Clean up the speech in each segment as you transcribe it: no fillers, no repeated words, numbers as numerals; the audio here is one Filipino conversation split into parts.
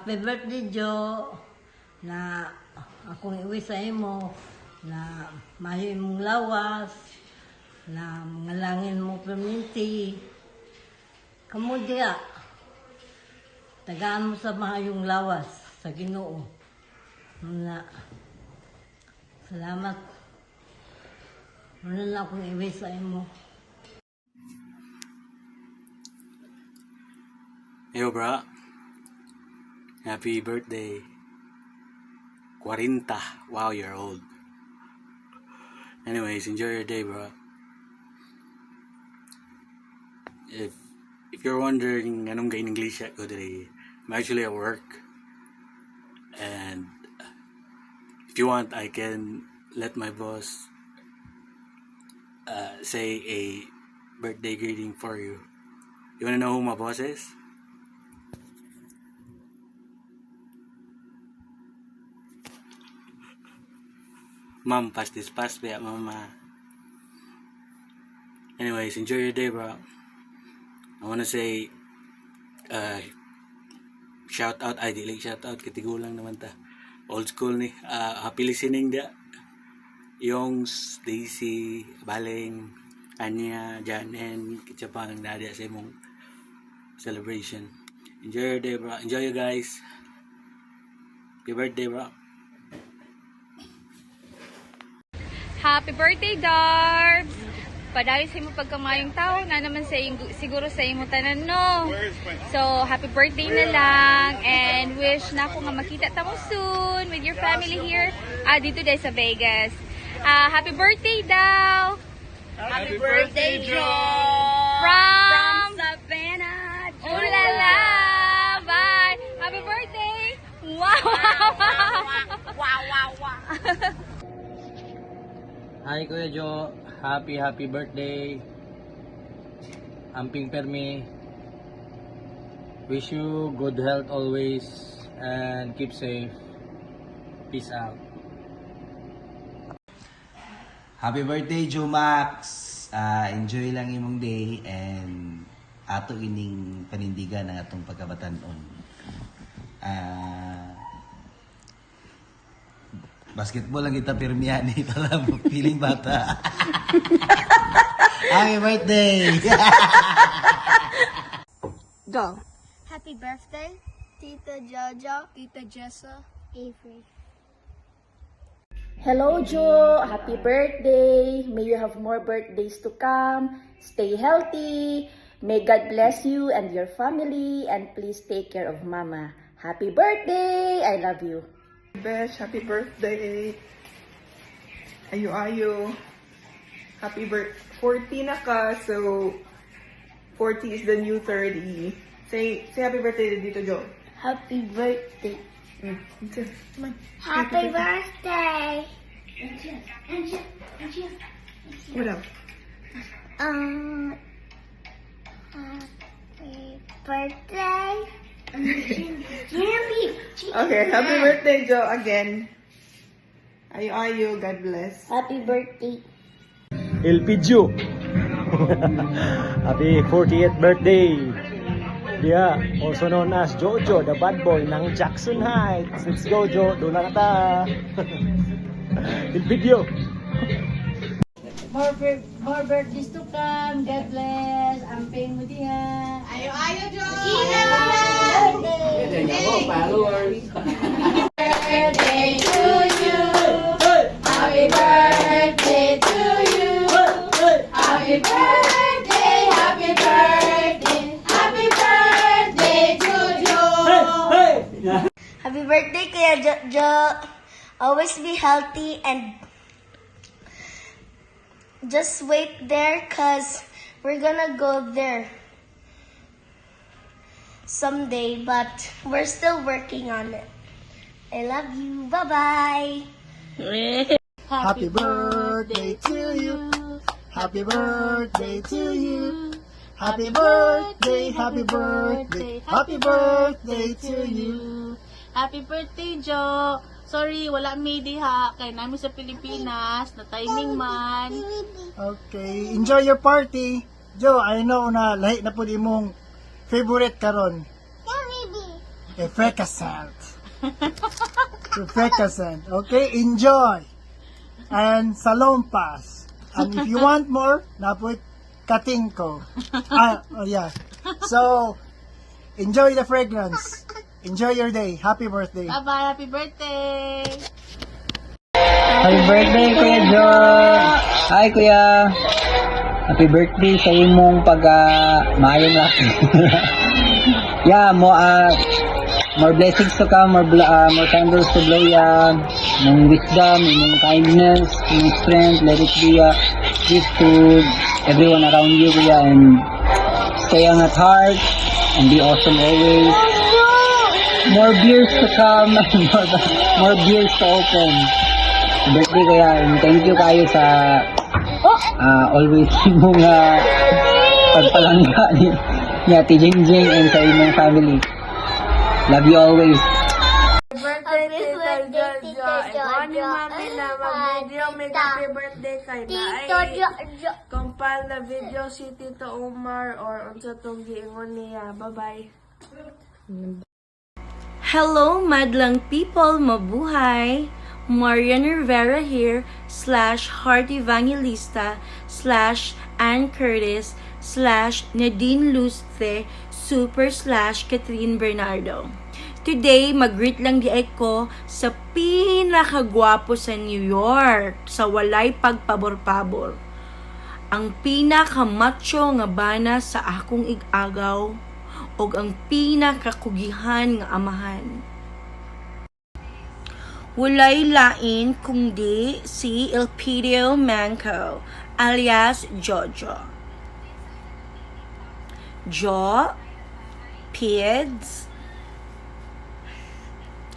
Happy birthday, Jo. Na akong iwi sa imo. Na mayo imong lawas. Na mangalangin mo perminti. Kamu diya. Tagaan mo sa mahayong lawas sa Ginoo. Na salamat. Ano na akong iwi sa imo. Yo, bro. Happy birthday. 40. Wow, you're old. Anyways, enjoy your day, bro. If you're wondering anong gain English ko today, I'm actually at work. And if you want, I can let my boss say a birthday greeting for you. You wanna know who my boss is? Mom, pass this pass ba, mama. Anyways, enjoy your day, bro. I wanna say, shout out, dili shout out, katigulang naman ta. Old school ni. Happy listening dia. Yung Stacy, Baling, Anya, Janen, Kitchapang, Nadia sa imong celebration. Enjoy your day, bro. Enjoy you guys. Happy birthday, bro. Happy birthday, Darbs! Padayon sa imo pagkamayong tao na naman siguro sa imo tanan, no? So, happy birthday na lang and wish na ako nga makita tamo soon with your family here dito dahil sa Vegas. Happy birthday daw! Happy birthday, Joe! From Savannah, Oh la la! Bye! Happy birthday! Wow! Wow, wow, wow. Hi Kuya Jo, happy birthday. Amping permi. Wish you good health always and keep safe. Peace out. Happy birthday, Joe Max! Enjoy lang imong day and ato ining panindigan ng atong pagkabatanon. Basketball lang kita pirmihan ni para feeling bata. Happy birthday! Go. Happy birthday, Tita Jojo, Tita Jessa, Avery. Hello, Joe. Happy birthday. May you have more birthdays to come. Stay healthy. May God bless you and your family. And please take care of Mama. Happy birthday. I love you. Besh, happy birthday. Ayo. Happy birthday. 40 na ka, so 40 is the new 30. Say happy birthday dito, Joe. Happy birthday. Come on. Happy birthday. What else? Happy birthday. Jamie. Okay, happy birthday, Joe, again. Ayo, God bless. Happy birthday. Elpidio. Happy 40th birthday. Yeah, also known as Jojo, the bad boy ng Jackson Heights. Let's go, Jo. Doon na ta. Elpidio. More birthdays to come. God bless. Amping mo diha. Ayo, Joe! birthday to you. Happy birthday to you. Happy birthday, happy birthday. Happy birthday to you. Happy birthday, Kuya Jojo. Always be healthy and just wait there cause we're gonna go there someday, but we're still working on it. I love you. Bye-bye. Happy birthday to you. Happy birthday to you. Happy birthday, happy birthday, happy birthday to you. Happy birthday, Joe! Sorry, wala may diha. Kaya namin sa Pilipinas, na timing man. Okay, enjoy your party. Joe, I know na lahi na po imong favorite karon. effervescent. Effervescent. Okay, enjoy. And salompas. And if you want more, napoy kating ko. Yeah. So, enjoy the fragrance. Enjoy your day. Happy birthday. Bye-bye. Happy birthday. Happy birthday, Kuya Joe! Hi, Kuya! Happy birthday sa imong mayong laki. Yeah, more blessings to come, more candles to blow, yeah. More wisdom, more kindness, more strength, let it be a gift to everyone around you, Kuya, and stay young at heart, and be awesome always. More beers to come, more beers to open. Birthday Kuya, and thank you kayo sa always mong pagpalangga ni Ate Jingjing and sa imong family. Love you always. Birthday, Tita Jojo. Ikaw ni Mami na mag-video. May happy birthday kay na ay compile na video si Tito Omar or unsa tong giingon niya. Bye-bye. Hello, madlang people! Mabuhay! Marian Rivera here, /Heart Evangelista, /Ann Curtis, /Nadine Luste, super /Catherine Bernardo. Today, mag-greet lang di ko sa pinakagwapo sa New York, sa walay pagpabor-pabor. Ang pinakamacho nga bana sa akong igagaw, og ang pinakakugihan nga amahan. Walay lain kundi si Elpidio Manco, alias Jojo. Jo, Pieds,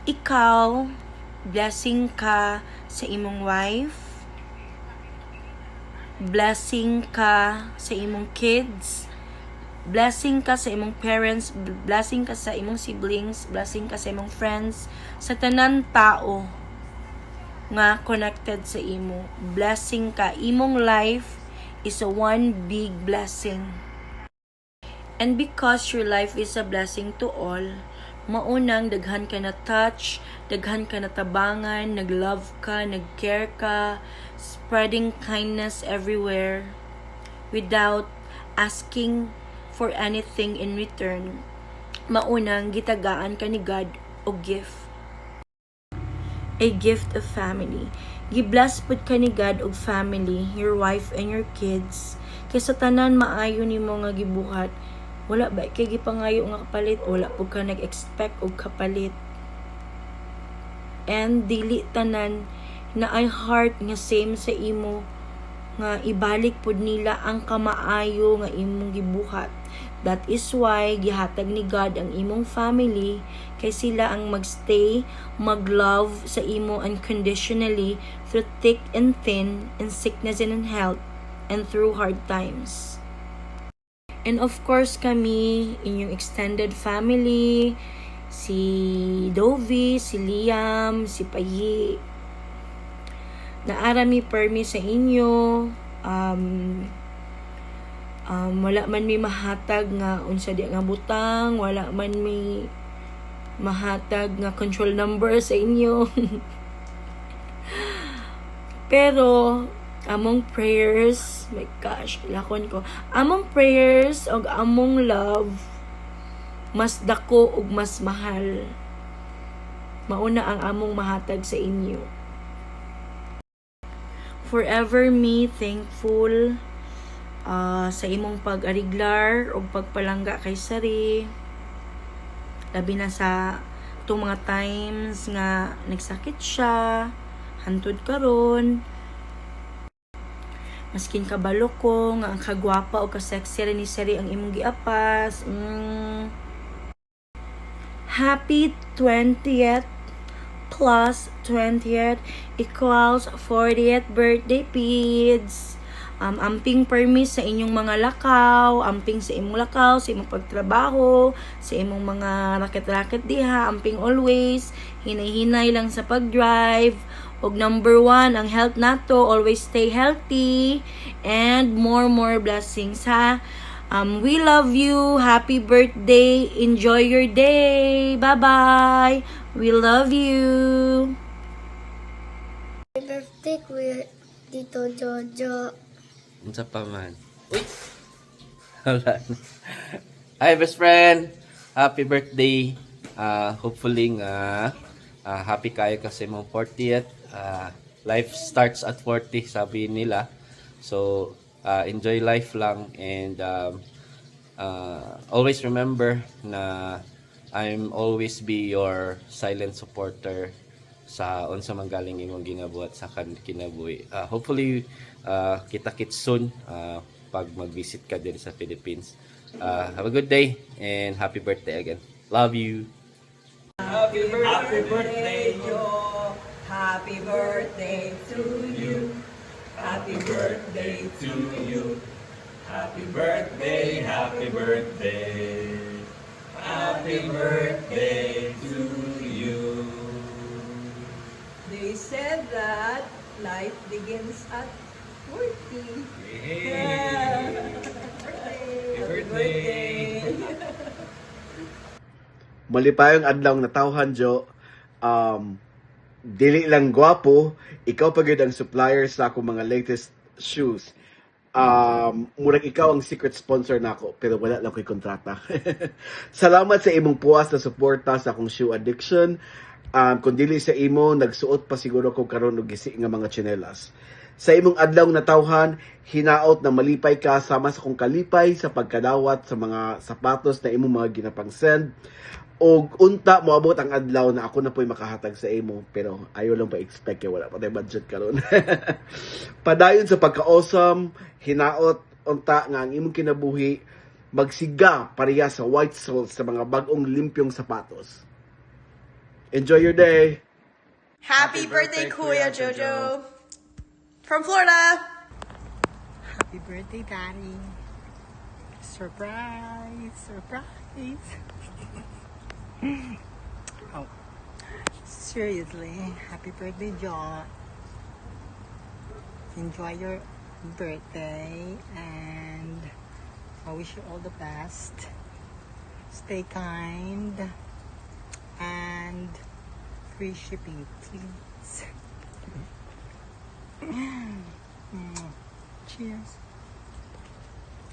ikaw, blessing ka sa imong wife, blessing ka sa imong kids, blessing ka sa imong parents, blessing ka sa imong siblings, blessing ka sa imong friends, sa tanan tao nga connected sa imo. Blessing ka. Imong life is a one big blessing. And because your life is a blessing to all, maunang daghan ka na touch, daghan ka na tabangan, nag-love ka, nag-care ka, spreading kindness everywhere without asking for anything in return. Maunang gitagaan ka ni God o gift. A gift of family. Gibless pud ka ni God og family, your wife and your kids. Kay sa tanan maayo nimo nga gibuhat, wala ba kay gipangayo nga kapalit, wala pud ka nag-expect og kapalit. And dili tanan na ay heart nga same sa imo nga ibalik pud nila ang kamaayo nga imong gibuhat. That is why gihatag ni God ang imong family kay sila ang magstay, maglove sa imo unconditionally through thick and thin, in sickness and in health, and through hard times. And of course kami, inyong extended family, si Dovi, si Liam, si Payi, naarami permi sa inyo, wala man may mahatag nga unsa di nga butang, wala man may mahatag nga control number sa inyo. Pero among prayers, my gosh, lakon ko, among prayers og among love mas dako ug mas mahal, mauna ang among mahatag sa inyo. Forever me thankful sa imong pag-ariglar o pagpalangga kay Sari, labi na sa itong mga times nga nagsakit siya hantod karon. Maskin kabalo ko nga ang kagwapa o kasexy ni Sari ang imong giapas. Happy 20th plus 20th equals 40th birthday, Pids. Amping permis sa inyong mga lakaw, amping sa imong lakaw, sa imong pagtrabaho, sa imong mga raket-raket diha, amping always, hinay-hinay lang sa pag-drive. Og number 1, ang health nato, always stay healthy, and more blessings ha. We love you. Happy birthday. Enjoy your day. Bye-bye. We love you. Happy birthday, Kuya Tito Jojo. Unsa pa man? Uy! Wala na. Hi, best friend! Happy birthday! Hopefully happy kayo kasi mong 40th. Life starts at 40, sabi nila. So, enjoy life lang and always remember na I'm always be your silent supporter sa unsa man galing imong ginabuhat sa kinabuhi. Hopefully kita-kits soon pag mag-visit ka din sa Philippines. Have a good day and happy birthday again. Love you. Happy birthday, Joe. Happy birthday to you. Happy birthday to you. Happy birthday, happy birthday. Happy birthday to you. They said that life begins at 40. Happy birthday. Malipayong adlaw na tawhan, Jo. Dili lang gwapo, ikaw pa gyud ang supplier sa akong mga latest shoes. Murag ikaw ang secret sponsor nako, pero wala lang ko'y kontrata. Salamat sa imong puwas na suporta sa akong shoe addiction. Kung dili sa imo, nagsuot pa siguro ko karon og gisi nga mga tsinelas. Sa imong adlaw na tawhan, hinaot na malipay ka sama sa kong kalipay sa pagkadawat sa mga sapatos na imong mga ginapang-send. O unta moabot ang adlaw na ako na po'y makahatag sa imo, pero ayaw lang pa-expect kaya wala pa tayo budget karon. Padayon sa pagka-awesome, hinaot unta nga ang imong kinabuhi magsiga pareha sa white soles sa mga bagong limpyong sapatos. Enjoy your day. Happy birthday, Kuya Jojo. From Florida. Happy birthday, Daddy. Surprise, surprise. Oh, seriously, happy birthday, Joe. Enjoy your birthday and I wish you all the best. Stay kind and free shipping, please. Cheers.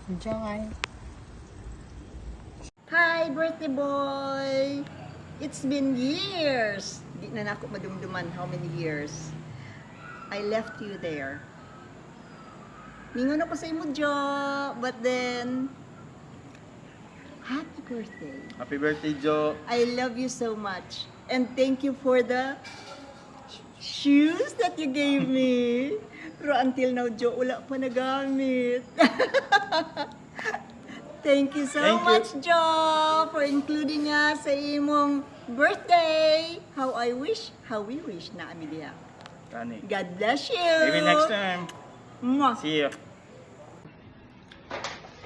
Enjoy. Hi, birthday boy! It's been years. Di na ako madumduman how many years. I left you there. Ningon ako sa imo, Jo, but then happy birthday. Happy birthday, Jo. I love you so much. And thank you for the shoes that you gave me. Pero until now, Jo, wala pa nagamit. Thank you so much, Jo, for including us sa imong birthday. How we wish na ami diha. God bless you. Maybe next time. Mwah. See you.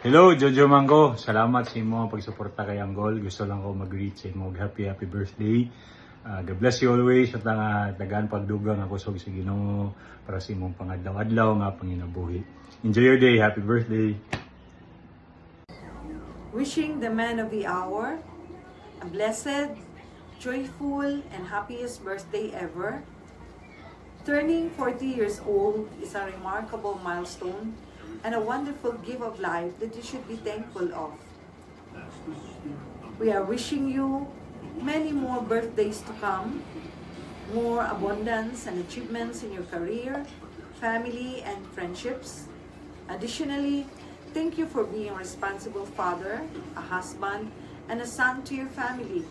Hello, Jojo Mango. Salamat sa imo pagsuporta kay Anggol. Gusto lang ko mag-greet sa imo happy birthday. God bless you always at tagaan pagdugang ako sa Ginoo para sa imong pangadlaw-adlaw nga panginabuhi. Enjoy your day. Happy birthday. Wishing the man of the hour a blessed, joyful, and happiest birthday ever. Turning 40 years old is a remarkable milestone and a wonderful gift of life that you should be thankful of. We are wishing you many more birthdays to come, more abundance and achievements in your career, family, and friendships. Additionally, thank you for being a responsible father, a husband, and a son to your family.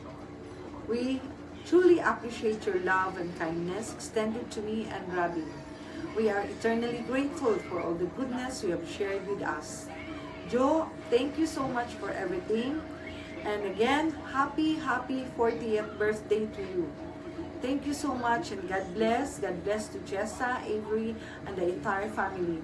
We truly appreciate your love and kindness extended to me and Robbie. We are eternally grateful for all the goodness you have shared with us. Joe, thank you so much for everything. And again, happy 40th birthday to you. Thank you so much and God bless. God bless to Jessa, Avery, and the entire family.